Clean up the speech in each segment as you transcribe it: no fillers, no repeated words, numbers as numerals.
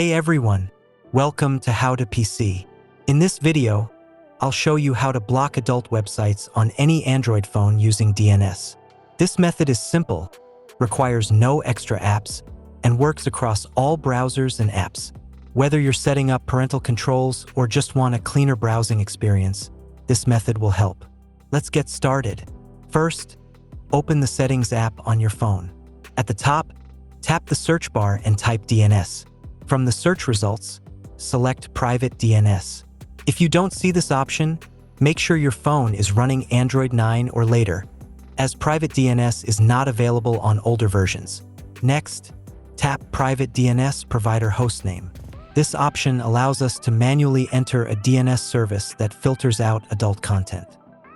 Hey everyone, welcome to How to PC. In this video, I'll show you how to block adult websites on any Android phone using DNS. This method is simple, requires no extra apps, and works across all browsers and apps. Whether you're setting up parental controls or just want a cleaner browsing experience, this method will help. Let's get started. First, open the Settings app on your phone. At the top, tap the search bar and type DNS. From the search results, select Private DNS. If you don't see this option, make sure your phone is running Android 9 or later, as Private DNS is not available on older versions. Next, tap Private DNS Provider Hostname. This option allows us to manually enter a DNS service that filters out adult content.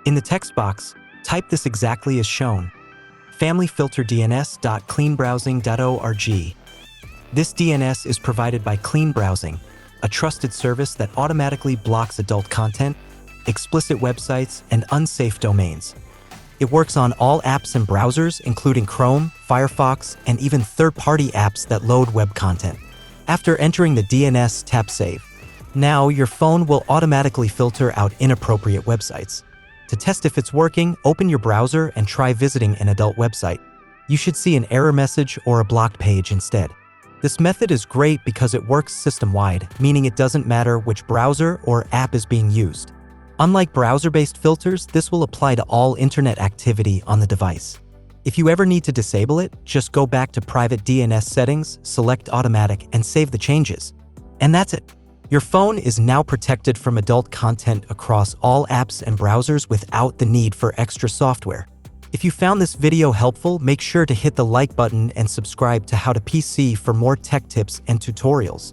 In the text box, type this exactly as shown: familyfilterdns.cleanbrowsing.org. This DNS is provided by Clean Browsing, a trusted service that automatically blocks adult content, explicit websites, and unsafe domains. It works on all apps and browsers, including Chrome, Firefox, and even third-party apps that load web content. After entering the DNS, tap Save. Now, your phone will automatically filter out inappropriate websites. To test if it's working, open your browser and try visiting an adult website. You should see an error message or a blocked page instead. This method is great because it works system-wide, meaning it doesn't matter which browser or app is being used. Unlike browser-based filters, this will apply to all internet activity on the device. If you ever need to disable it, just go back to Private DNS settings, select Automatic, and save the changes. And that's it. Your phone is now protected from adult content across all apps and browsers without the need for extra software. If you found this video helpful, make sure to hit the like button and subscribe to How to PC for more tech tips and tutorials.